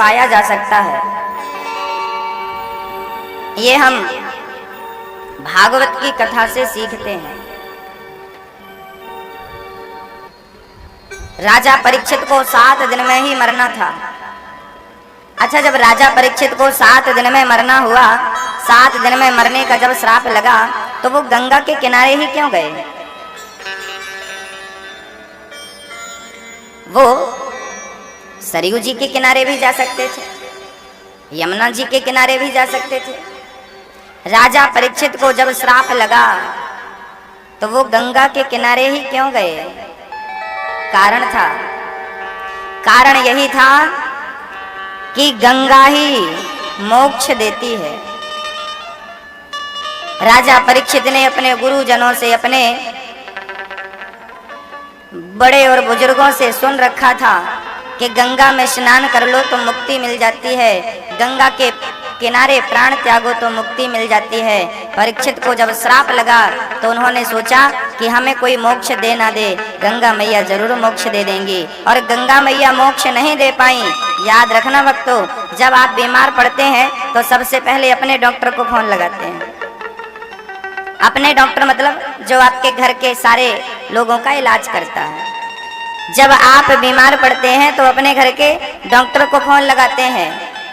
पाया जा सकता है। ये हम भागवत की कथा से सीखते हैं। राजा परीक्षित को 7 दिन में ही मरना था। अच्छा, जब राजा परीक्षित को 7 दिन में मरना हुआ, 7 दिन में मरने का जब श्राप लगा, तो वो गंगा के किनारे ही क्यों गए? वो सरयू जी के किनारे भी जा सकते थे, यमुना जी के किनारे भी जा सकते थे। राजा परीक्षित को जब श्राप लगा तो वो गंगा के किनारे ही क्यों गए? कारण था, कारण यही था कि गंगा ही मोक्ष देती है। राजा परीक्षित ने अपने गुरुजनों से, अपने बड़े और बुजुर्गों से सुन रखा था कि गंगा में स्नान कर लो तो मुक्ति मिल जाती है, गंगा के किनारे प्राण त्यागो तो मुक्ति मिल जाती है। परीक्षित को जब श्राप लगा तो उन्होंने सोचा कि हमें कोई मोक्ष दे ना दे, गंगा मैया जरूर मोक्ष दे देंगी। और गंगा मैया मोक्ष नहीं दे पाई। याद रखना भक्तों, जब आप बीमार पड़ते हैं तो सबसे पहले अपने डॉक्टर को फोन लगाते हैं। अपने डॉक्टर मतलब जो आपके घर के सारे लोगों का इलाज करता है। जब आप बीमार पड़ते हैं तो अपने घर के डॉक्टर को फोन लगाते हैं।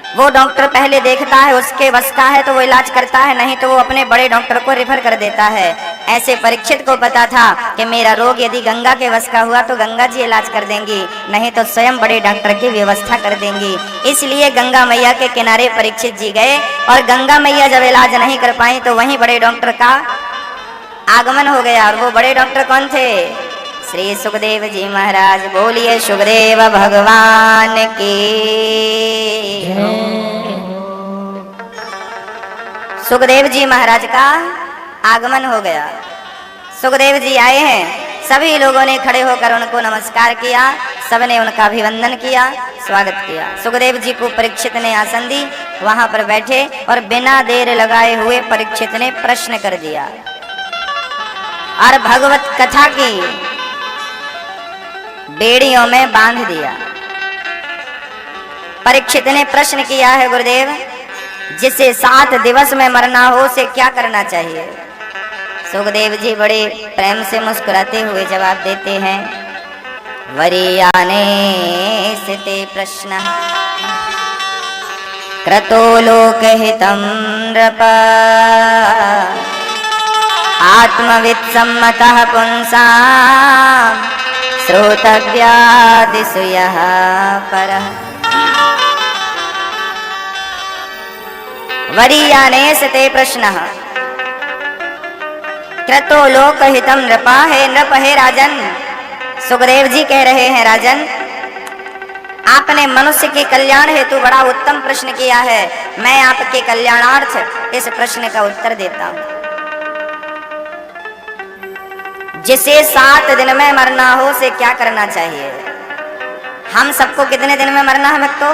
वो डॉक्टर पहले देखता है, उसके बस का है तो वो इलाज करता है, नहीं तो वो अपने बड़े डॉक्टर को रेफर कर देता है। ऐसे परीक्षित को पता था कि मेरा रोग यदि गंगा के बस का हुआ तो गंगा जी इलाज कर देंगी, नहीं तो स्वयं बड़े डॉक्टर की व्यवस्था कर देंगी। इसलिए गंगा मैया के किनारे परीक्षित जी गए और गंगा मैया जब इलाज नहीं कर पाई तो वहीं बड़े डॉक्टर का आगमन हो गया। और वो बड़े डॉक्टर कौन थे? श्री सुखदेव जी महाराज। बोलिए सुखदेव भगवान की। सुखदेव जी महाराज का आगमन हो गया। सुखदेव जी आए हैं, सभी लोगों ने खड़े होकर उनको नमस्कार किया, सबने उनका अभिवंदन किया, स्वागत किया। सुखदेव जी को परीक्षित ने आसन दी, वहां पर बैठे और बिना देर लगाए हुए परीक्षित ने प्रश्न कर दिया और भगवत कथा की बेड़ियों में बांध दिया। परीक्षित ने प्रश्न किया है, गुरुदेव जिसे 7 दिवस में मरना हो उसे क्या करना चाहिए? सुखदेव जी बड़े प्रेम से मुस्कुराते हुए जवाब देते हैं, वरीयाने स्थिते प्रश्न क्रतो लोकहितं नृप आत्मवित् सम्मतः पुंसाम् श्रोतव्यादिषु यः परः। वरीयाने स्थिते प्रश्नः क्रतो लोकहितं नृप। हे नृप, हे राजन, सुखदेव जी कह रहे हैं, राजन आपने मनुष्य के कल्याण हेतु बड़ा उत्तम प्रश्न किया है। मैं आपके कल्याणार्थ इस प्रश्न का उत्तर देता हूं। जिसे 7 दिन में मरना हो उसे क्या करना चाहिए? हम सबको कितने दिन में मरना है भक्तों?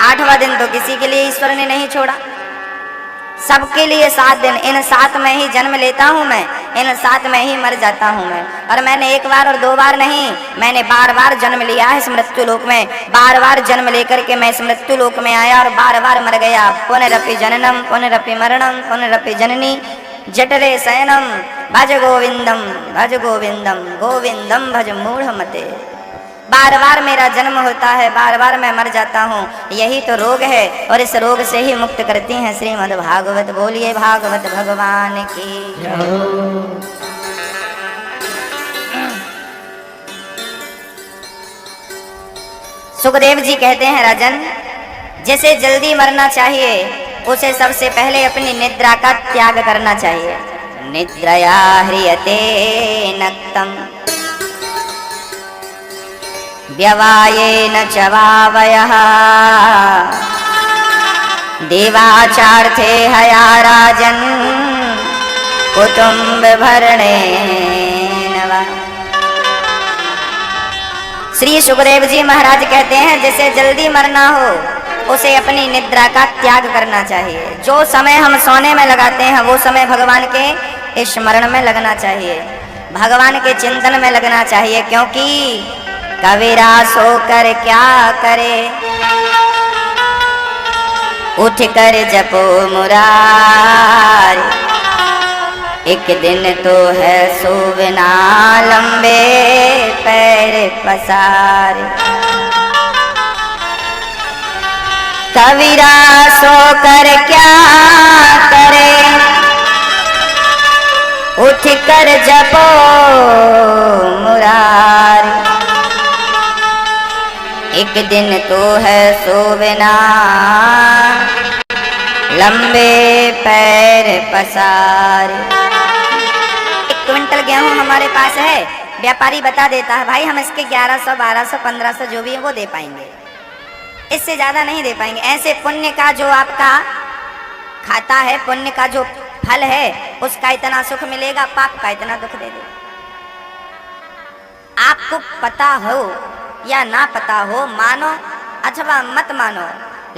8वां दिन तो किसी के लिए ईश्वर ने नहीं छोड़ा, सबके लिए 7 दिन। इन 7 में ही जन्म लेता हूं मैं, इन 7 में ही मर जाता हूं मैं। और मैंने 1 बार और 2 बार नहीं, मैंने बार जन्म लिया है इस मृत्यु लोक में। बार जन्म लेकर के मैं इस मृत्यु लोक में आया और बार मर गया। पुनरपि जननम पुनरपि मरणम पुनरपि जननी जठरे शयनम भज गोविंदम गोविंदम भज मूढ़मते। बार मेरा जन्म होता है, बार मैं मर जाता हूँ। यही तो रोग है और इस रोग से ही मुक्त करती हैं श्रीमद् भागवत। बोलिए भागवत भगवान की। सुखदेव जी कहते हैं, राजन जैसे जल्दी मरना चाहिए उसे सबसे पहले अपनी निद्रा का त्याग करना चाहिए। निद्रया ह्रियते नक्तम व्यवायेन च वावयः देवाचार्थे हया राजन् कुटुम्ब भरणेन वा। श्री सुखदेव जी महाराज कहते हैं, जैसे जल्दी मरना हो उसे अपनी निद्रा का त्याग करना चाहिए। जो समय हम सोने में लगाते हैं वो समय भगवान के स्मरण में लगना चाहिए, भगवान के चिंतन में लगना चाहिए। क्योंकि कबीरा सोकर क्या करे उठ कर जपो मुरारी। एक दिन तो है सोवना लंबे पैर पसारे। कबीरा सो कर क्या करे, उठ कर जपो मुरारी। एक दिन तो है सोवना लंबे पैर पसारे। 1 क्विंटल गेहूं हमारे पास है, व्यापारी बता देता है भाई हम इसके 1100, 1200, 1500 जो भी है वो दे पाएंगे, इससे ज्यादा नहीं दे पाएंगे। ऐसे पुण्य का जो आपका खाता है, पुण्य का जो फल है उसका इतना सुख मिलेगा, पाप का इतना दुख दे दे। आपको पता हो या ना पता हो, मानो अथवा मत मानो,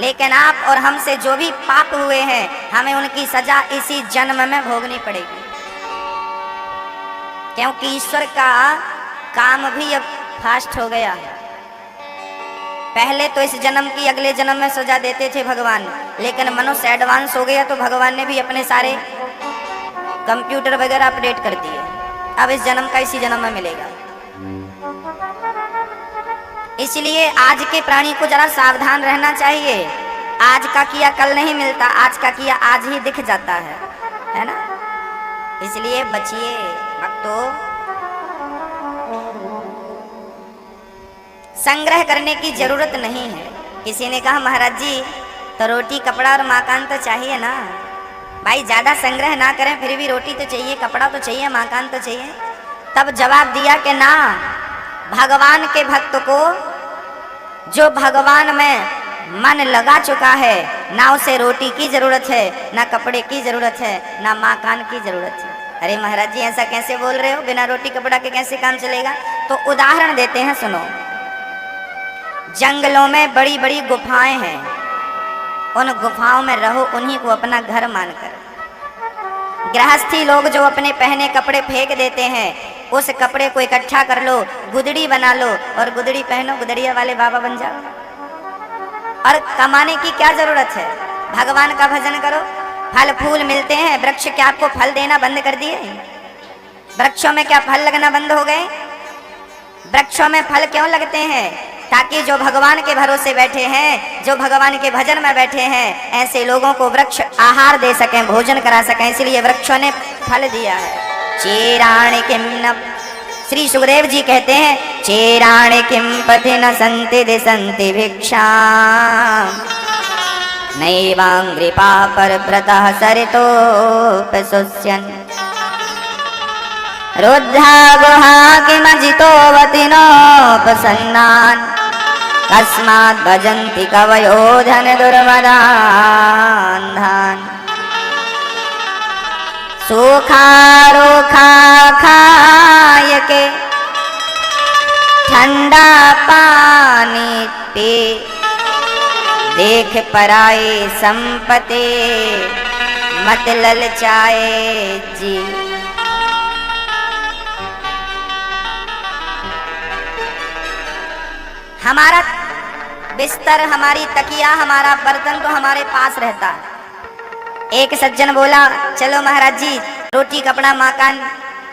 लेकिन आप और हमसे जो भी पाप हुए हैं हमें उनकी सजा इसी जन्म में भोगनी पड़ेगी, क्योंकि ईश्वर का काम भी अब फास्ट हो गया है। पहले तो इस जन्म की अगले जन्म में सजा देते थे भगवान, लेकिन मनुष्य एडवांस हो गया तो भगवान ने भी अपने सारे कंप्यूटर वगैरह अपडेट कर दिए। अब इस जन्म का इसी जन्म में मिलेगा। इसलिए आज के प्राणी को जरा सावधान रहना चाहिए। आज का किया कल नहीं मिलता, आज का किया आज ही दिख जाता है ना। इसलिए बचिए भक्तों, संग्रह करने की जरूरत नहीं है। किसी ने कहा महाराज जी तो रोटी कपड़ा और मकान तो चाहिए ना। भाई ज्यादा संग्रह ना करें फिर भी रोटी तो चाहिए, कपड़ा तो चाहिए, मकान तो चाहिए। तब जवाब दिया कि ना, भगवान के भक्त को जो भगवान में मन लगा चुका है, ना उसे रोटी की जरूरत है, ना कपड़े की जरूरत है, ना मकान की जरूरत है। अरे महाराज जी ऐसा कैसे बोल रहे हो, बिना रोटी कपड़ा के कैसे काम चलेगा? तो उदाहरण देते हैं, सुनो। जंगलों में बड़ी बड़ी गुफाएं हैं, उन गुफाओं में रहो, उन्हीं को अपना घर मानकर। गृहस्थी लोग जो अपने पहने कपड़े फेंक देते हैं, उस कपड़े को इकट्ठा कर लो, गुदड़ी बना लो और गुदड़ी पहनो, गुदड़िया वाले बाबा बन जाओ। और कमाने की क्या जरूरत है? भगवान का भजन करो। फल फूल मिलते हैं, वृक्ष क्या आपको फल देना बंद कर दिए? वृक्षों में क्या फल लगना बंद हो गए? वृक्षों में फल क्यों लगते हैं? ताकि जो भगवान के भरोसे बैठे हैं, जो भगवान के भजन में बैठे हैं, ऐसे लोगों को वृक्ष आहार दे सकें, भोजन करा सकें। इसलिए वृक्षों ने फल दिया है। चेराण किम न, श्री सुखदेव जी कहते हैं, चेराण किम पथि न संति दिसंति भिक्षा नैवांग्रिपा पर व्रतः सरितोपसुष्यन् रुद्धा गुहा किमजितोवति नोपसन्नान् कस्मात् भजन्ति कवयो धन दुर्मदान्धान्। सूखा रूखा खाय के ठंडा पानी पी, देख पराई संपत्ति मत ललचाए जी। हमारा बिस्तर, हमारी तकिया, हमारा बर्तन तो हमारे पास रहता है। एक सज्जन बोला चलो महाराज जी रोटी कपड़ा मकान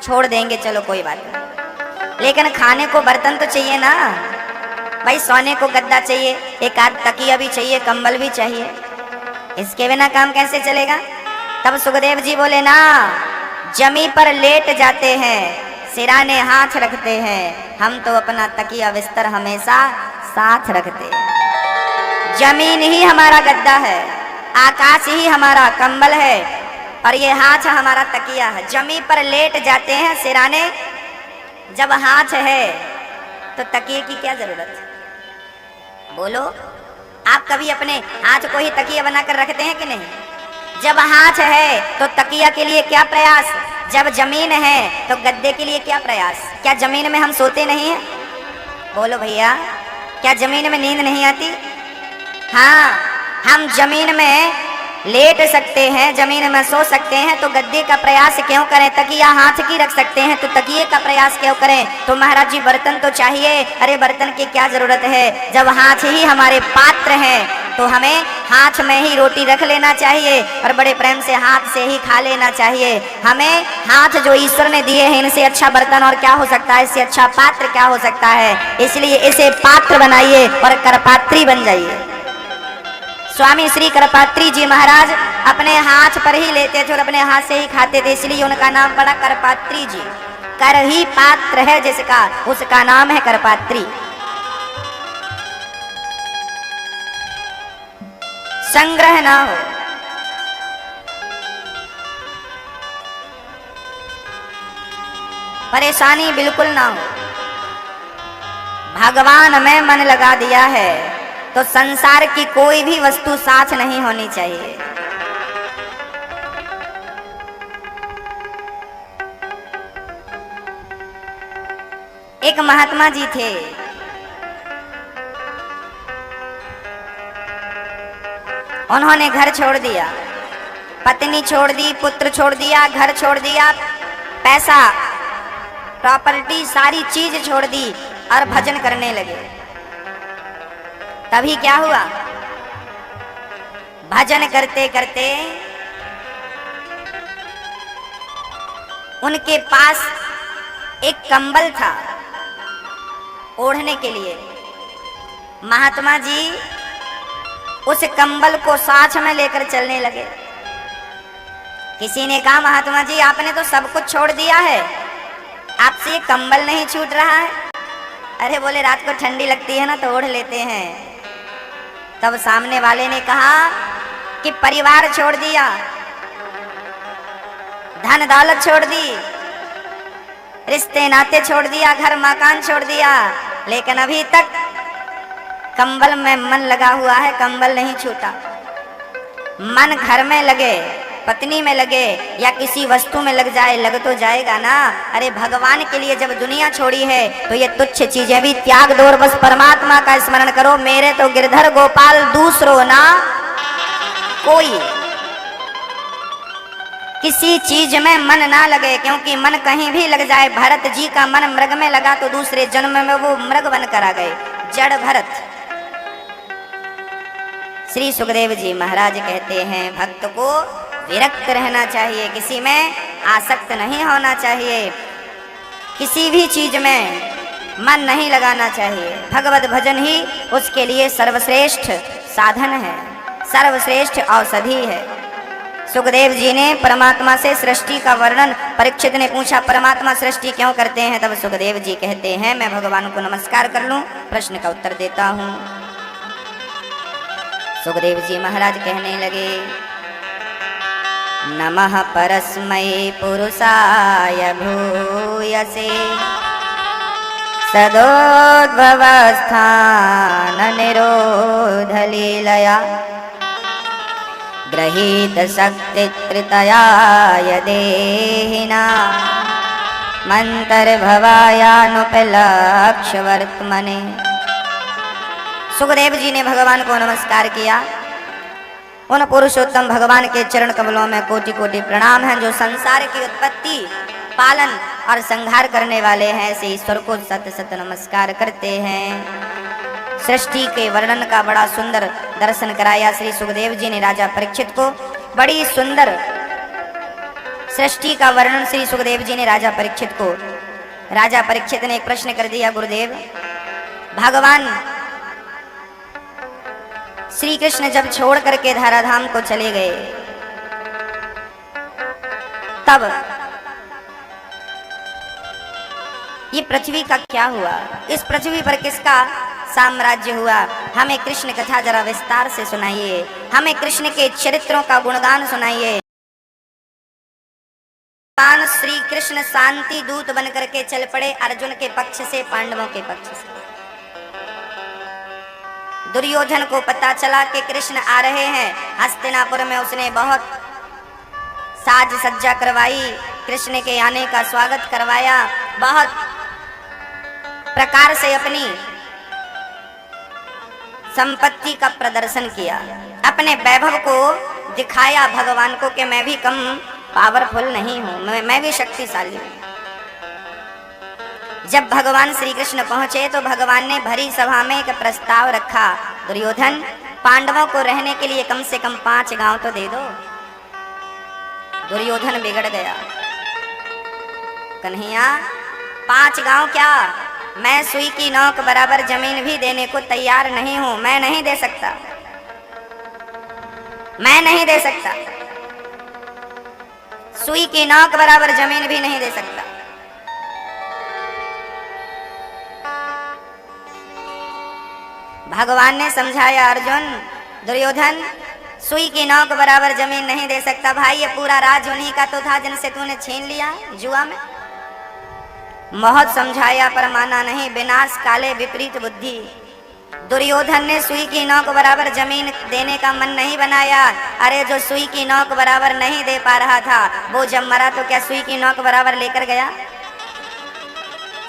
छोड़ देंगे, चलो कोई बात नहीं, लेकिन खाने को बर्तन तो चाहिए ना भाई, सोने को गद्दा चाहिए, एक आध तकिया भी चाहिए, कंबल भी चाहिए, इसके बिना काम कैसे चलेगा? तब सुखदेव जी बोले ना, जमी पर लेट जाते हैं, सिराने हाथ रखते हैं, हम तो अपना तकिया बिस्तर हमेशा साथ रखते हैं। जमीन ही हमारा गद्दा है, आकाश ही हमारा कंबल है, और ये हाथ हमारा तकिया है। जमीन पर लेट जाते हैं सिराने, जब हाथ है तो तकिए की क्या जरूरत है? बोलो, आप कभी अपने हाथ को ही तकिया बनाकर रखते हैं कि नहीं? जब हाथ है तो तकिया के लिए क्या प्रयास, जब जमीन है तो गद्दे के लिए क्या प्रयास? क्या जमीन में हम सोते नहीं हैं? बोलो भैया, क्या जमीन में नींद नहीं आती? हाँ, हम जमीन में लेट सकते हैं, जमीन में सो सकते हैं, तो गद्दे का प्रयास क्यों करें? तकिया हाथ की रख सकते हैं तो तकिए का प्रयास क्यों करें? तो महाराज जी बर्तन तो चाहिए। अरे बर्तन की क्या जरूरत है, जब हाथ ही हमारे पात्र हैं तो हमें हाथ में ही रोटी रख लेना चाहिए और बड़े प्रेम से हाथ से ही खा लेना चाहिए। हमें हाथ जो ईश्वर ने दिए हैं, इनसे अच्छा बर्तन और क्या हो सकता है, इससे अच्छा पात्र क्या हो सकता है। इसलिए इसे पात्र बनाइए और करपात्री बन जाइए। स्वामी श्री करपात्री जी महाराज अपने हाथ पर ही लेते थे और अपने हाथ से ही खाते थे, इसलिए उनका नाम पड़ा करपात्री जी। कर ही पात्र है जिसका, उसका नाम है करपात्री। संग्रह ना हो, परेशानी बिल्कुल ना हो, भगवान में मन लगा दिया है तो संसार की कोई भी वस्तु साथ नहीं होनी चाहिए। एक महात्मा जी थे, उन्होंने घर छोड़ दिया, पत्नी छोड़ दी, पुत्र छोड़ दिया, घर छोड़ दिया, पैसा प्रॉपर्टी सारी चीज छोड़ दी और भजन करने लगे। तभी क्या हुआ, भजन करते करते उनके पास एक कंबल था ओढ़ने के लिए। महात्मा जी उस कंबल को साथ में लेकर चलने लगे। किसी ने कहा, महात्मा जी आपने तो सब कुछ छोड़ दिया है, आपसे ये कंबल नहीं छूट रहा है। अरे बोले, रात को ठंडी लगती है ना तो ओढ़ लेते हैं। तब सामने वाले ने कहा कि परिवार छोड़ दिया, धन दौलत छोड़ दी, रिश्ते नाते छोड़ दिया, घर मकान छोड़ दिया, लेकिन अभी तक कंबल में मन लगा हुआ है, कंबल नहीं छूटा। मन घर में लगे, पत्नी में लगे या किसी वस्तु में लग जाए, लग तो जाएगा ना। अरे भगवान के लिए जब दुनिया छोड़ी है तो ये तुच्छ चीजें भी त्याग दो और बस परमात्मा का स्मरण करो। मेरे तो गिरधर गोपाल दूसरो ना कोई। किसी चीज में मन ना लगे, क्योंकि मन कहीं भी लग जाए। भरत जी का मन मृग में लगा तो दूसरे जन्म में वो मृग बनकर आ गए, जड़ भरत। श्री सुखदेव जी महाराज कहते हैं, भक्त को विरक्त रहना चाहिए, किसी में आसक्त नहीं होना चाहिए, किसी भी चीज में मन नहीं लगाना चाहिए। भगवत भजन ही उसके लिए सर्वश्रेष्ठ साधन है, सर्वश्रेष्ठ औषधि है। सुखदेव जी ने परमात्मा से सृष्टि का वर्णन, परीक्षित ने पूछा परमात्मा सृष्टि क्यों करते हैं, तब सुखदेव जी कहते हैं, मैं भगवान को नमस्कार कर लूं, प्रश्न का उत्तर देता हूं। सुखदेव जी महाराज कहने लगे, नमः परस्मै पुरुषाय भूयसे सदोद्भवस्थान निरोध लीलया गृहीत शक्ति त्रितयाय देहिना मंतर्भवायानुपलक्ष्य वर्तमने। सुखदेव जी ने भगवान को नमस्कार किया। उन पुरुषोत्तम भगवान के चरण कमलों में कोटि कोटि प्रणाम हैं, जो संसार की उत्पत्ति, पालन और संहार करने वाले हैं। ऐसे ईश्वर को सत सत नमस्कार करते हैं। सृष्टि के वर्णन का बड़ा सुंदर दर्शन कराया श्री सुखदेव जी ने राजा परीक्षित को। बड़ी सुंदर सृष्टि का वर्णन श्री सुखदेव जी ने राजा परीक्षित को। राजा परीक्षित ने एक प्रश्न कर दिया, गुरुदेव, भगवान श्री कृष्ण जब छोड़ करके धराधाम को चले गए, तब ये पृथ्वी का क्या हुआ? इस पृथ्वी पर किसका साम्राज्य हुआ? हमें कृष्ण कथा जरा विस्तार से सुनाइए, हमें कृष्ण के चरित्रों का गुणगान सुनाइए। भगवान श्री कृष्ण शांति दूत बनकर के चल पड़े, अर्जुन के पक्ष से, पांडवों के पक्ष से। दुर्योधन को पता चला कि कृष्ण आ रहे हैं। हस्तिनापुर में उसने बहुत साज सज्जा करवाई, कृष्ण के आने का स्वागत करवाया, बहुत प्रकार से अपनी संपत्ति का प्रदर्शन किया, अपने वैभव को दिखाया भगवान को कि मैं भी कम पावरफुल नहीं हूं, मैं भी शक्तिशाली हूं। जब भगवान श्री कृष्ण पहुंचे तो भगवान ने भरी सभा में एक प्रस्ताव रखा, दुर्योधन पांडवों को रहने के लिए कम से कम 5 गांव तो दे दो। दुर्योधन बिगड़ गया। कन्हैया 5 गांव क्या, मैं सुई की नोक बराबर जमीन भी देने को तैयार नहीं हूं। मैं नहीं दे सकता, मैं नहीं दे सकता, सुई की नोक बराबर जमीन भी नहीं दे सकता। भगवान ने समझाया, अर्जुन दुर्योधन सुई की नोक बराबर जमीन नहीं दे सकता। भाई ये पूरा राज उन्हीं का तो था जिनसे तूने छीन लिया जुआ में। बहुत समझाया पर माना नहीं। विनाश काले विपरीत बुद्धि। दुर्योधन ने सुई की नोक बराबर जमीन देने का मन नहीं बनाया। अरे जो सुई की नोक बराबर नहीं दे पा रहा था वो जब मरा तो क्या सुई की नोक बराबर लेकर गया?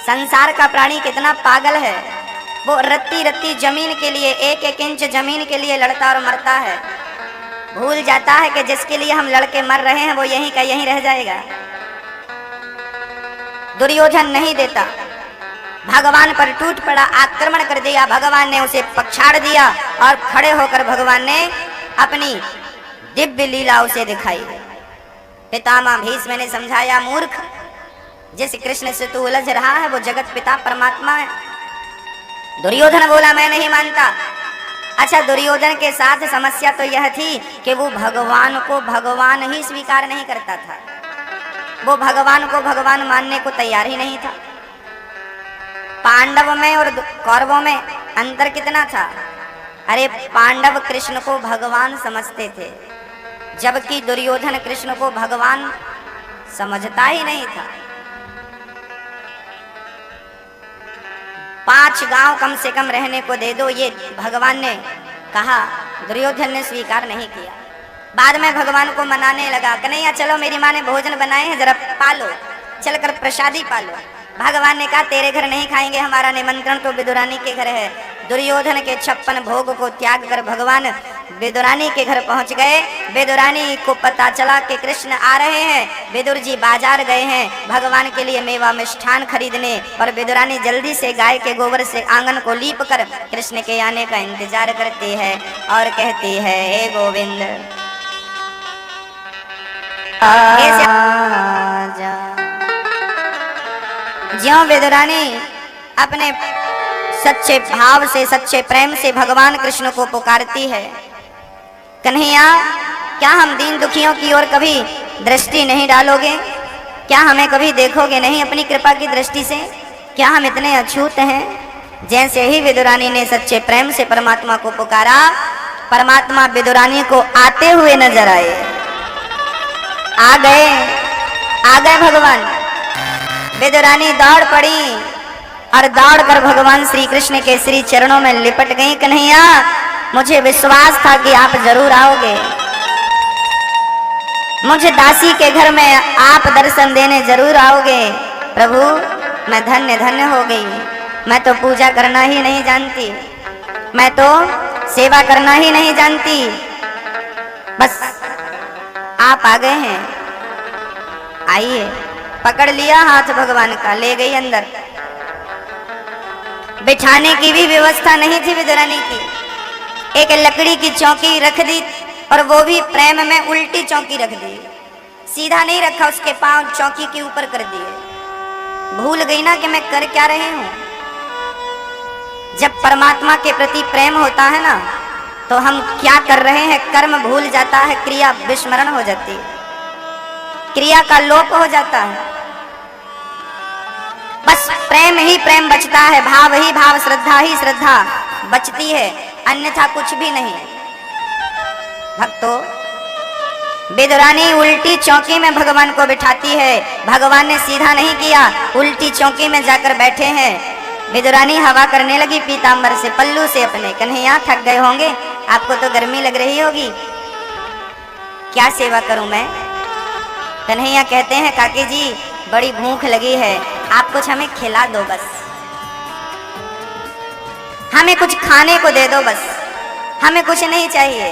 संसार का प्राणी कितना पागल है, वो रत्ती रत्ती जमीन के लिए, 1-1 इंच जमीन के लिए लड़ता और मरता है। भूल जाता है कि जिसके लिए हम लड़के मर रहे हैं वो यहीं का यहीं रह जाएगा। दुर्योधन नहीं देता, भगवान पर टूट पड़ा, आक्रमण कर दिया। भगवान ने उसे पछाड़ दिया और खड़े होकर भगवान ने अपनी दिव्य लीला उसे दिखाई। पितामह भीष्म ने समझाया, मूर्ख, जिस कृष्ण से तू उलझ रहा है वो जगत पिता परमात्मा है। दुर्योधन बोला, मैं नहीं मानता। अच्छा, दुर्योधन के साथ समस्या तो यह थी कि वो भगवान को भगवान ही स्वीकार नहीं करता था। वो भगवान को भगवान मानने को तैयार ही नहीं था। पांडव में और कौरवों में अंतर कितना था? अरे पांडव कृष्ण को भगवान समझते थे, जबकि दुर्योधन कृष्ण को भगवान समझता ही नहीं था। 5 गांव कम से कम रहने को दे दो, ये भगवान ने कहा। दुर्योधन ने स्वीकार नहीं किया। बाद में भगवान को मनाने लगा, कन्हैया चलो मेरी माँ ने भोजन बनाए हैं, जरा पालो, चलकर प्रसादी पालो। भगवान ने कहा, तेरे घर नहीं खाएंगे, हमारा निमंत्रण तो विदुरानी के घर है। दुर्योधन के 56 भोग को त्याग कर भगवान विदुरानी के घर पहुंच गए। विदुरानी को पता चला कि कृष्ण आ रहे हैं। विदुर जी बाजार गए हैं भगवान के लिए मेवा मिष्ठान खरीदने, और विदुरानी जल्दी से गाय के गोबर से आंगन को लीप कर कृष्ण के आने का इंतजार करती है और कहती है, हे गोविंद आजा। ज्यों विदुरानी अपने सच्चे भाव से, सच्चे प्रेम से भगवान कृष्ण को पुकारती है, कन्हैया क्या हम दीन दुखियों की ओर कभी दृष्टि नहीं डालोगे? क्या हमें कभी देखोगे नहीं अपनी कृपा की दृष्टि से? क्या हम इतने अछूत हैं? जैसे ही विदुरानी ने सच्चे प्रेम से परमात्मा को पुकारा, परमात्मा विदुरानी को आते हुए नजर आए। आ गए भगवान। विदुरानी दौड़ पड़ी और दौड़कर भगवान श्री कृष्ण के श्री चरणों में लिपट गई। कन्हैया मुझे विश्वास था कि आप जरूर आओगे, मुझे दासी के घर में आप दर्शन देने जरूर आओगे। प्रभु मैं धन्य धन्य हो गई। मैं तो पूजा करना ही नहीं जानती, मैं तो सेवा करना ही नहीं जानती, बस आप आ गए हैं। आइए, पकड़ लिया हाथ भगवान का, ले गई अंदर। बिठाने की भी व्यवस्था नहीं थी विदुरानी की। एक लकड़ी की चौकी रख दी, और वो भी प्रेम में उल्टी चौकी रख दी। सीधा नहीं रखा, उसके पांव चौकी के ऊपर कर दिए। भूल गई ना कि मैं कर क्या रही हूं। जब परमात्मा के प्रति प्रेम होता है ना, तो हम क्या कर रहे हैं कर्म भूल जाता है, क्रिया विस्मरण हो जाती है, क्रिया का लोप हो जाता है। बस प्रेम ही प्रेम बचता है, भाव ही भाव, श्रद्धा ही श्रद्धा बचती है, अन्यथा कुछ भी नहीं। भक्तों, विदुरानी उल्टी चौकी में भगवान को बिठाती है। भगवान ने सीधा नहीं किया, उल्टी चौकी में जाकर बैठे हैं। विदुरानी हवा करने लगी पीतांबर से, पल्लू से अपने। कन्हैया थक गए होंगे, आपको तो गर्मी लग रही होगी, क्या सेवा करूं मैं? कन्हैया कहते हैं, काकी जी बड़ी भूख लगी है, आप कुछ हमें खिला दो, बस हमें कुछ खाने को दे दो, बस हमें कुछ नहीं चाहिए।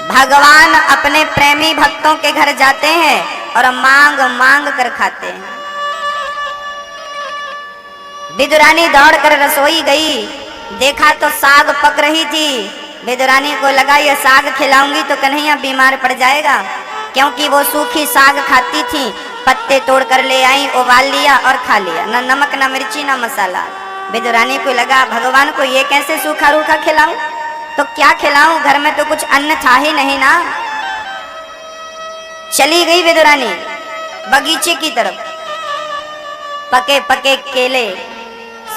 भगवान अपने प्रेमी भक्तों के घर जाते हैं और मांग मांग कर खाते हैं। विदुरानी दौड़कर रसोई गई, देखा तो साग पक रही थी। विदुरानी को लगा ये साग खिलाऊंगी तो कन्हैया बीमार पड़ जाएगा, क्योंकि वो सूखी साग खाती थी। पत्ते तोड़ कर ले आई, उबाल लिया और खा लिया, न नमक न मिर्ची न मसाला। विदुरानी को लगा भगवान को ये कैसे सूखा रूखा खिलाऊं, तो क्या खिलाऊं, घर में तो कुछ अन्न था ही नहीं ना। चली गई विदुरानी बगीचे की तरफ। पके पके केले,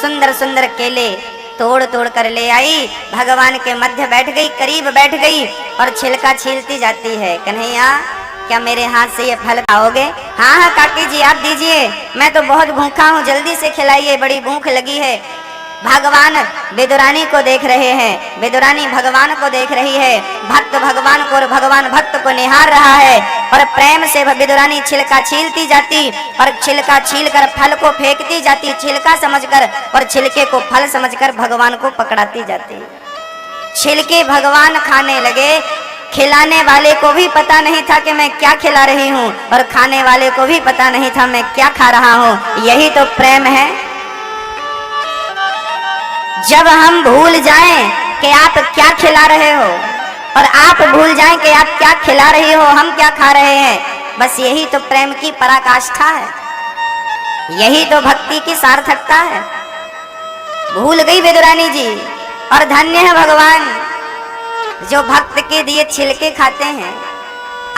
सुंदर सुंदर केले तोड़ तोड़ कर ले आई। भगवान के मध्य बैठ गई, करीब बैठ गई और छिलका छीलती जाती है। कन्हैया क्या मेरे हाथ से ये फल खाओगे? हाँ हाँ काकी जी आप दीजिए, मैं तो बहुत भूखा हूँ, जल्दी से खिलाइए, बड़ी भूख लगी है। भगवान विदुरानी को देख रहे हैं, विदुरानी भगवान को देख रही है। भक्त भगवान को और भगवान भक्त को निहार रहा है। और प्रेम से विदुरानी छिलका छीलती जाती और छिलका छील कर फल को फेंकती जाती, छिलका समझकर, और छिलके को फल समझकर भगवान को पकड़ाती जाती। छिलके भगवान खाने लगे। खिलाने वाले को भी पता नहीं था कि मैं क्या खिला रही हूँ, और खाने वाले को भी पता नहीं था मैं क्या खा रहा हूँ। यही तो प्रेम है। जब हम भूल जाएं कि आप क्या खिला रहे हो और आप भूल जाएं कि आप क्या खिला रही हो, हम क्या खा रहे हैं, बस यही तो प्रेम की पराकाष्ठा है, यही तो भक्ति की सार्थकता है। भूल गई विदुरानी जी, और धन्य है भगवान जो भक्त के दिए छिलके खाते हैं।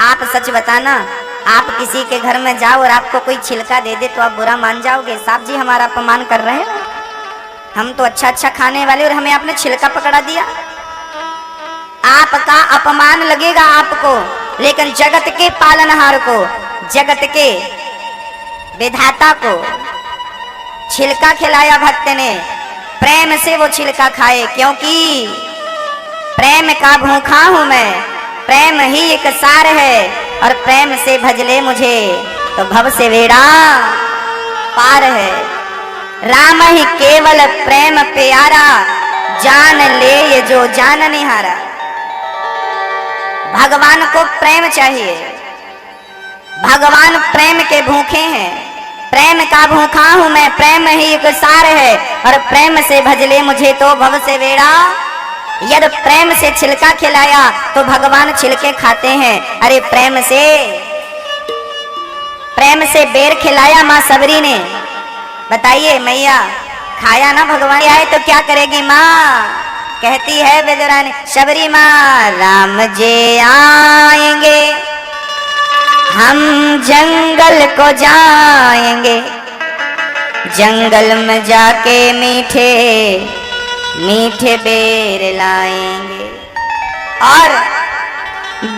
आप सच बताना, आप किसी के घर में जाओ और आपको कोई छिलका दे दे तो आप बुरा मान जाओगे? साहब जी हमारा अपमान कर रहे हैं, हम तो अच्छा अच्छा खाने वाले और हमें आपने छिलका पकड़ा दिया। आपका अपमान लगेगा आपको, लेकिन जगत के पालनहार को, जगत के विधाता को छिलका खिलाया भक्त ने। प्रेम से वो छिलका खाए, क्योंकि प्रेम का भूखा हूं मैं, प्रेम ही एक सार है, और प्रेम से भजले मुझे तो भव से वेड़ा पार है। राम ही केवल प्रेम प्यारा, जान ले ये जो जान निहारा। भगवान को प्रेम चाहिए, भगवान प्रेम के भूखे हैं। प्रेम का भूखा हूं मैं, प्रेम ही एक सार है, और प्रेम से भजले मुझे तो भव से वेड़ा। यदि प्रेम से छिलका खिलाया तो भगवान छिलके खाते हैं। अरे प्रेम से बेर खिलाया माँ सबरी ने, बताइए मैया खाया ना भगवान आए तो क्या करेगी माँ? कहती है विदुरानी शबरी माँ, राम जी आएंगे हम जंगल को जाएंगे, जंगल में जाके मीठे मीठे बेर लाएंगे, और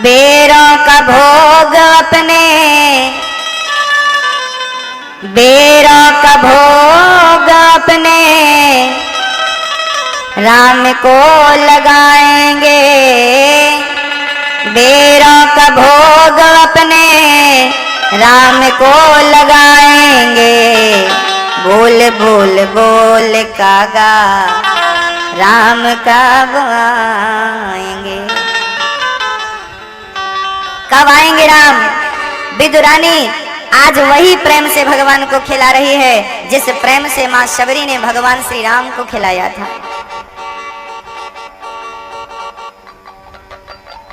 बेरों का भोग अपने, बेरों का भोग अपने राम को लगाएंगे, बेरों का भोग अपने राम को लगाएंगे। बोल बोल बोल कागा राम कब आएंगे? कब आएंगे राम? विदुरानी आज वही प्रेम से भगवान को खिला रही है जिस प्रेम से मां शबरी ने भगवान श्री राम को खिलाया था।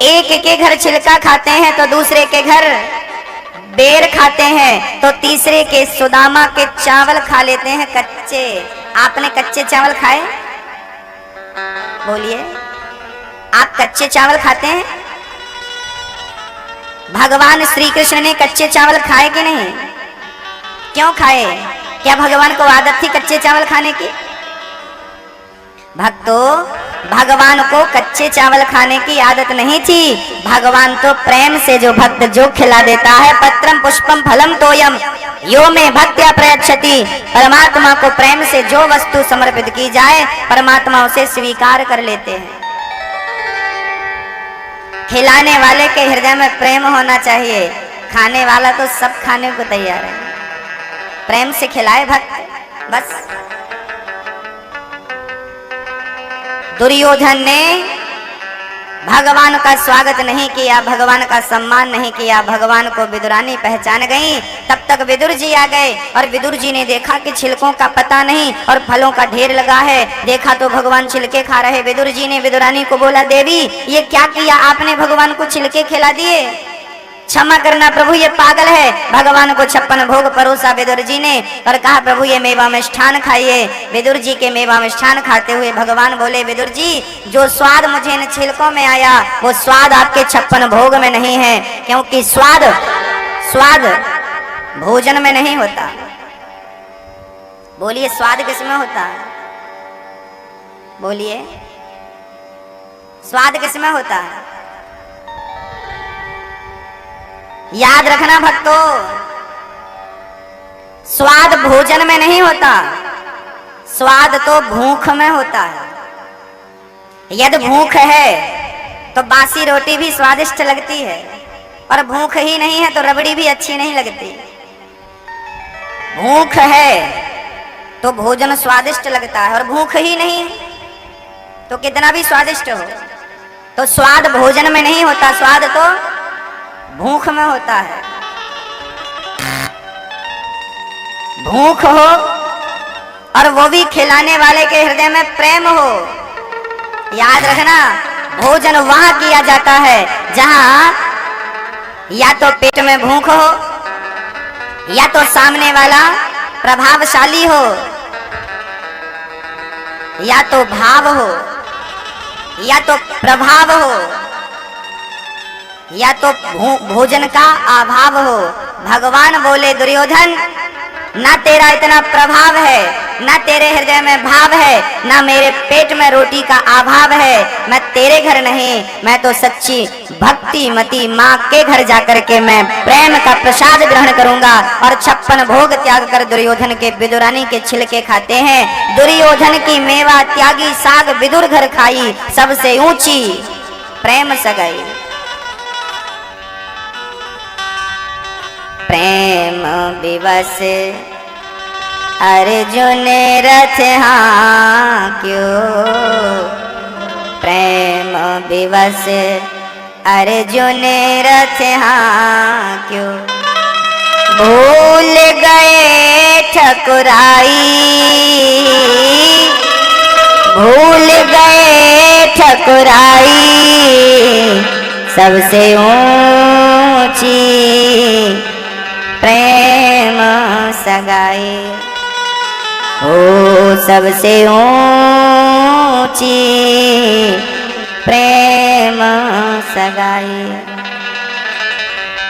एक के घर छिलका खाते हैं तो दूसरे के घर बेर खाते हैं, तो तीसरे के सुदामा के चावल खा लेते हैं कच्चे। आपने कच्चे चावल खाए? बोलिए, आप कच्चे चावल खाते हैं? भगवान श्री कृष्ण ने कच्चे चावल खाए कि नहीं? क्यों खाए? क्या भगवान को आदत थी कच्चे चावल खाने की? भक्तों, भगवान को कच्चे चावल खाने की आदत नहीं थी। भगवान तो प्रेम से जो भक्त जो खिला देता है, पत्रम पुष्पम फलम तोयम यो में भक्त्या प्रयच्छति। परमात्मा को प्रेम से जो वस्तु समर्पित की जाए, परमात्मा उसे स्वीकार कर लेते हैं। खिलाने वाले के हृदय में प्रेम होना चाहिए, खाने वाला तो सब खाने को तैयार है। प्रेम से खिलाए भक्त बस। दुर्योधन ने भगवान का स्वागत नहीं किया, भगवान का सम्मान नहीं किया। भगवान को विदुरानी पहचान गई, तब तक विदुर जी आ गए और विदुर जी ने देखा कि छिलकों का पता नहीं और फलों का ढेर लगा है। देखा तो भगवान छिलके खा रहे। विदुर जी ने विदुरानी को बोला, देवी ये क्या किया आपने, भगवान को छिलके खिला दिए, क्षमा करना प्रभु ये पागल है। भगवान को 56 भोग परोसा विदुर जी ने और कहा प्रभु ये मेवा मिष्ठान खाइए। विदुर जी के मेवा मिष्ठान खाते हुए भगवान बोले, विदुर जी जो स्वाद मुझे इन छिलकों में आया वो स्वाद आपके 56 भोग में नहीं है, क्योंकि स्वाद भोजन में नहीं होता। बोलिए स्वाद किसमें होता है? बोलिए स्वाद किसमें होता है? याद रखना भक्तों, स्वाद भोजन में नहीं होता, स्वाद तो भूख में होता है। यदि भूख है तो बासी रोटी भी स्वादिष्ट लगती है और भूख ही नहीं है तो रबड़ी भी अच्छी नहीं लगती। भूख है तो भोजन स्वादिष्ट लगता है और भूख ही नहीं है तो कितना भी स्वादिष्ट हो। तो स्वाद भोजन में नहीं होता, स्वाद तो भूख में होता है। भूख हो और वो भी खिलाने वाले के हृदय में प्रेम हो। याद रखना भोजन वहां किया जाता है जहां या तो पेट में भूख हो, या तो सामने वाला प्रभावशाली हो, या तो भाव हो, या तो प्रभाव हो, या तो भोजन का अभाव हो। भगवान बोले दुर्योधन ना तेरा इतना प्रभाव है, ना तेरे हृदय में भाव है, ना मेरे पेट में रोटी का अभाव है। मैं तेरे घर नहीं, मैं तो सच्ची भक्ति मती माँ के घर जाकर के मैं प्रेम का प्रसाद ग्रहण करूंगा। और 56 भोग त्याग कर दुर्योधन के विदुरानी के छिलके खाते हैं। दुर्योधन की मेवा त्यागी साग विदुर घर खाई, सबसे ऊंची प्रेम सगाई। प्रेम विवश अर्जुन रथ क्यों, प्रेम विवश अर्जुन रथ क्यों, भूल गए ठकुराई, भूल गए ठकुराई, सबसे ऊंची प्रेम सगाई। ओ सबसे ऊंची प्रेम सगाई।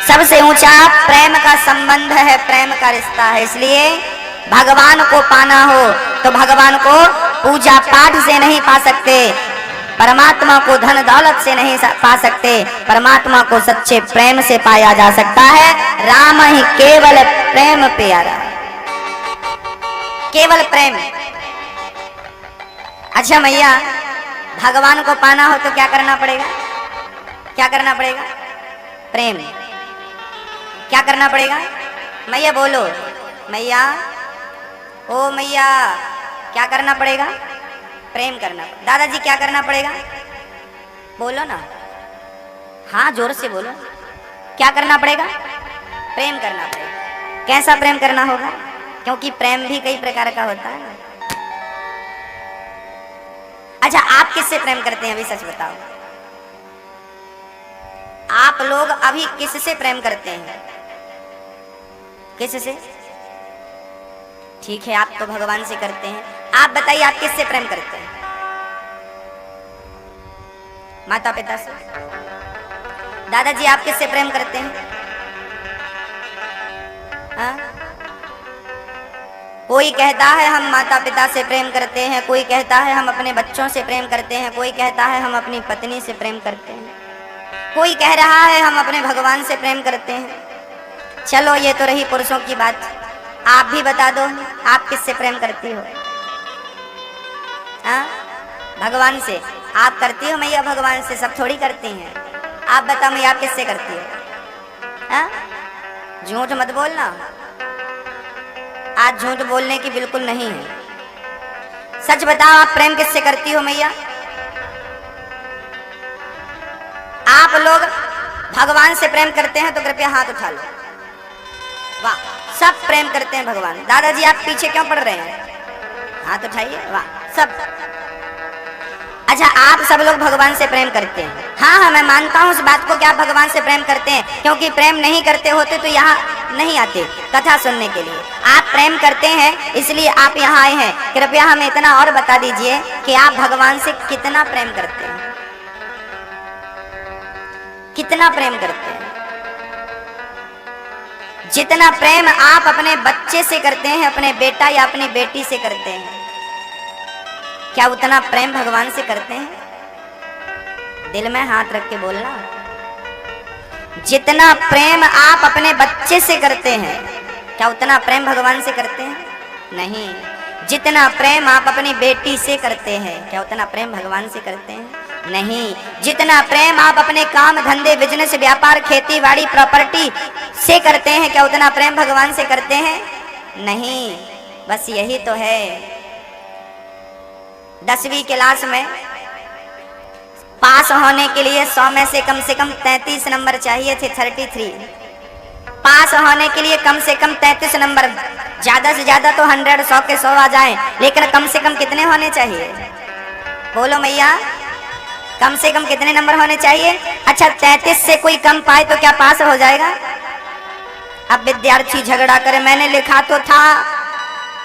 सबसे ऊंचा प्रेम का संबंध है, प्रेम का रिश्ता है। इसलिए भगवान को पाना हो तो भगवान को पूजा पाठ से नहीं पा सकते, परमात्मा को धन दौलत से नहीं पा सकते, परमात्मा को सच्चे प्रेम से पाया जा सकता है। राम ही केवल प्रेम प्यारा, केवल प्रेम। अच्छा मैया भगवान को पाना हो तो क्या करना पड़ेगा? क्या करना पड़ेगा? प्रेम। क्या करना पड़ेगा? मैया बोलो, मैया ओ मैया क्या करना पड़ेगा? प्रेम करना। दादाजी क्या करना पड़ेगा? बोलो ना, हाँ जोर से बोलो। क्या करना पड़ेगा? प्रेम करना पड़ेगा। कैसा प्रेम करना होगा? क्योंकि प्रेम भी कई प्रकार का होता है ना। अच्छा आप किससे प्रेम करते हैं? अभी सच बताओ, आप लोग अभी किससे प्रेम करते हैं? किससे? ठीक है आप तो भगवान से करते हैं। आप बताइए आप किससे प्रेम करते हैं? माता पिता से। दादाजी आप किससे प्रेम करते हैं? हाँ? कोई कहता है हम माता पिता से प्रेम करते हैं, कोई कहता है हम अपने बच्चों से प्रेम करते हैं, कोई कहता है हम अपनी पत्नी से प्रेम करते हैं, कोई कह रहा है हम अपने भगवान से प्रेम करते हैं। चलो ये तो रही पुरुषों की बात, आप भी बता दो आप किससे प्रेम करती हो? हाँ? भगवान से। आप करती हो मैया भगवान से? सब थोड़ी करती हैं। आप बताओ मैया आप किससे करती हो? हाँ? झूठ मत बोलना, आज झूठ बोलने की बिल्कुल नहीं है। सच बताओ आप प्रेम किससे करती हो मैया? आप लोग भगवान से प्रेम करते हैं तो कृपया हाथ उठा लो। वाह सब प्रेम करते हैं भगवान। दादाजी आप पीछे क्यों पड़ रहे हैं? हाथ उठाइए। वाह, सब। अच्छा, आप सब लोग भगवान से प्रेम करते हैं? हाँ हाँ, मैं मानता हूँ उस बात को कि आप भगवान से प्रेम करते हैं, क्योंकि प्रेम नहीं करते होते तो यहाँ नहीं आते कथा सुनने के लिए। आप प्रेम करते हैं इसलिए आप यहाँ आए हैं। कृपया हमें इतना और बता दीजिए कि आप भगवान से कितना प्रेम करते हैं, कितना प्रेम करते हैं? जितना प्रेम आप अपने बच्चे से करते हैं, अपने बेटा या अपनी बेटी से करते हैं, क्या उतना प्रेम भगवान से करते हैं? दिल में हाथ रख के बोलना। जितना प्रेम आप अपने बच्चे से करते हैं, क्या उतना प्रेम भगवान से करते हैं? नहीं। जितना प्रेम आप अपनी बेटी से करते हैं, क्या उतना प्रेम भगवान से करते हैं? नहीं। जितना प्रेम आप अपने काम धंधे बिजनेस व्यापार खेती बाड़ी प्रॉपर्टी से करते हैं, क्या उतना प्रेम भगवान से करते हैं? नहीं। बस यही तो है। 10वीं क्लास में पास होने के लिए 100 में से कम 33 नंबर चाहिए थे, 33। पास होने के लिए कम से कम 33 नंबर, ज्यादा से ज्यादा तो 100, 100 के 100 आ जाएं, लेकिन कम से कम कितने होने चाहिए? बोलो मैया, कम से कम कितने नंबर होने चाहिए? अच्छा, 33 से कोई कम पाए तो क्या पास हो जाएगा? अब विद्यार्थी झगड़ा करे, मैंने लिखा तो था,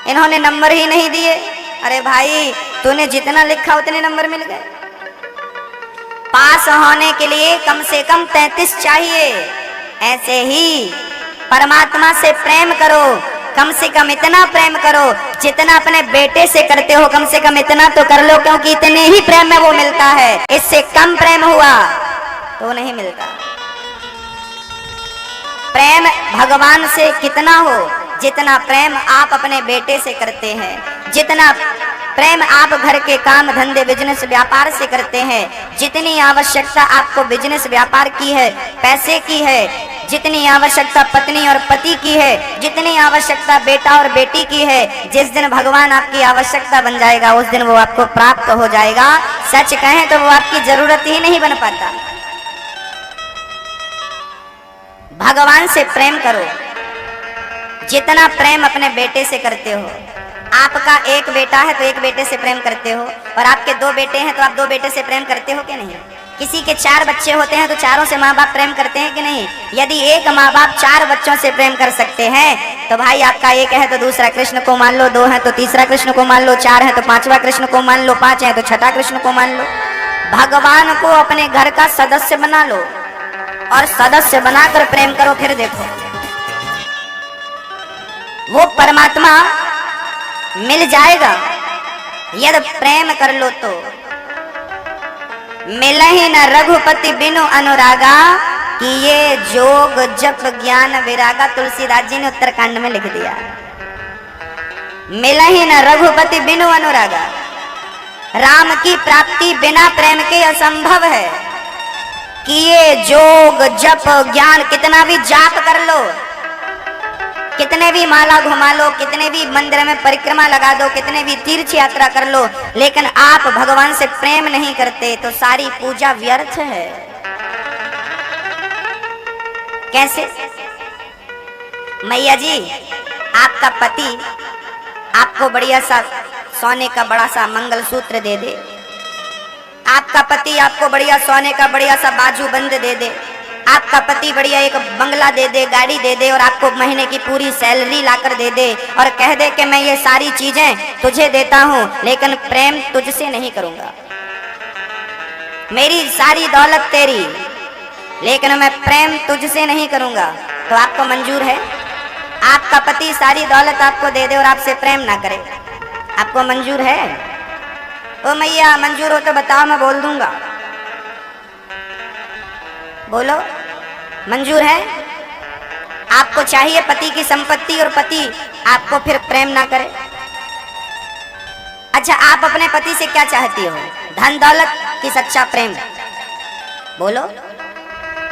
इन्होंने नंबर ही नहीं दिए। अरे भाई, तूने जितना लिखा उतने नंबर मिल गए। पास होने के लिए कम से कम 33 चाहिए। ऐसे ही परमात्मा से प्रेम करो, कम से कम इतना प्रेम करो जितना अपने बेटे से करते हो, कम से कम इतना तो कर लो, क्योंकि इतने ही प्रेम में वो मिलता है। इससे कम प्रेम हुआ तो नहीं मिलता। प्रेम भगवान से कितना हो, जितना प्रेम आप अपने बेटे से करते हैं, जितना प्रेम आप घर के काम धंधे बिजनेस व्यापार से करते हैं, जितनी आवश्यकता आपको बिजनेस व्यापार की है, पैसे की है, जितनी आवश्यकता पत्नी और पति की है, जितनी आवश्यकता बेटा और बेटी की है, जिस दिन भगवान आपकी आवश्यकता बन जाएगा उस दिन वो आपको प्राप्त हो जाएगा। सच कहें तो वो आपकी जरूरत ही नहीं बन पाता। भगवान से प्रेम करो जितना प्रेम अपने बेटे से करते हो। आपका एक बेटा है तो एक बेटे से प्रेम करते हो, और आपके 2 बेटे हैं तो आप 2 बेटे से प्रेम करते हो कि नहीं? किसी के 4 बच्चे होते हैं तो चारों से माँ बाप प्रेम करते हैं कि नहीं? यदि एक माँ बाप 4 बच्चों से प्रेम कर सकते हैं तो भाई आपका एक है तो दूसरा कृष्ण को मान लो, 2 है तो तीसरा कृष्ण को मान लो, 4 है तो 5वां कृष्ण को मान लो, 5 है तो 6ठा कृष्ण को मान लो। भगवान को अपने घर का सदस्य बना लो और सदस्य बनाकर प्रेम करो, फिर देखो वो परमात्मा मिल जाएगा। यदि प्रेम कर लो तो मिलहि न रघुपति बिनु अनुरागा, कि ये जोग जप ज्ञान विरागा। तुलसीदास जी ने उत्तरकांड में लिख दिया, मिलहि न रघुपति बिनु अनुरागा। राम की प्राप्ति बिना प्रेम के असंभव है। कि ये जोग जप ज्ञान, कितना भी जाप कर लो, कितने भी माला घुमा लो, कितने भी मंदिर में परिक्रमा लगा दो, कितने भी तीर्थ यात्रा कर लो, लेकिन आप भगवान से प्रेम नहीं करते तो सारी पूजा व्यर्थ है। कैसे? मैया जी, आपका पति आपको बढ़िया सा सोने का बड़ा सा मंगलसूत्र दे दे, आपका पति आपको बढ़िया सोने का बढ़िया सा बाजू बंद दे दे, आपका पति बढ़िया एक बंगला दे दे, गाड़ी दे दे, और आपको महीने की पूरी सैलरी लाकर दे दे, और कह दे कि मैं ये सारी चीजें तुझे देता हूं लेकिन प्रेम तुझसे नहीं करूंगा, मेरी सारी दौलत तेरी लेकिन मैं प्रेम तुझसे नहीं करूंगा, तो आपको मंजूर है? आपका पति सारी दौलत आपको दे दे और आपसे प्रेम ना करे, आपको मंजूर है? ओ मैया, मंजूर हो तो बताओ, मैं बोल दूंगा। बोलो, मंजूर है? आपको चाहिए पति की संपत्ति और पति आपको फिर प्रेम ना करे? अच्छा, आप अपने पति से क्या चाहती हो, धन दौलत की सच्चा प्रेम? बोलो,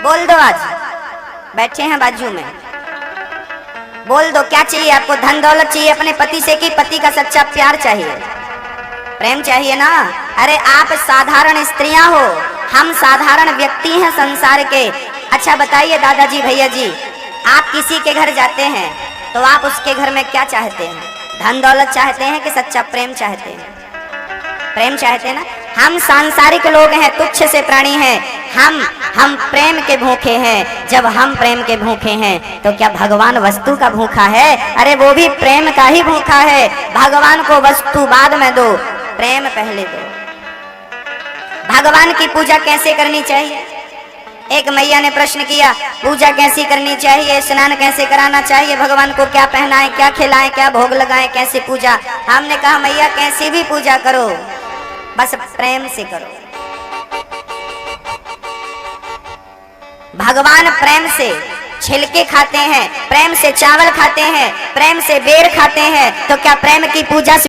बोल दो, आज बैठे हैं बाजू में, बोल दो क्या चाहिए आपको? धन दौलत चाहिए अपने पति से कि पति का सच्चा प्यार चाहिए, प्रेम चाहिए ना? अरे आप साधारण स्त्रियां हो, हम साधारण व्यक्ति हैं संसार के। अच्छा बताइए दादाजी भैया जी, आप किसी के घर जाते हैं, तो आप उसके घर में क्या चाहते हैं? धन दौलत चाहते हैं कि सच्चा प्रेम चाहते हैं? प्रेम चाहते हैं ना। हम सांसारिक लोग हैं, तुच्छ से प्राणी हैं, हम प्रेम के भूखे हैं। जब हम प्रेम के भूखे हैं तो क्या भगवान वस्तु का भूखा है? अरे वो भी प्रेम का ही भूखा है। भगवान को वस्तु बाद में दो, प्रेम पहले दो। भगवान की पूजा कैसे करनी चाहिए? एक मैया ने प्रश्न किया, पूजा कैसी करनी चाहिए, स्नान कैसे कराना चाहिए, भगवान को क्या पहनाएं, क्या खिलाएं, क्या भोग लगाएं, कैसे पूजा? हमने कहा मैया कैसी भी पूजा करो, बस प्रेम से करो। भगवान प्रेम से छिलके खाते हैं, प्रेम से चावल खाते हैं, प्रेम से बेर खाते हैं, तो क्या प्रेम की पूजा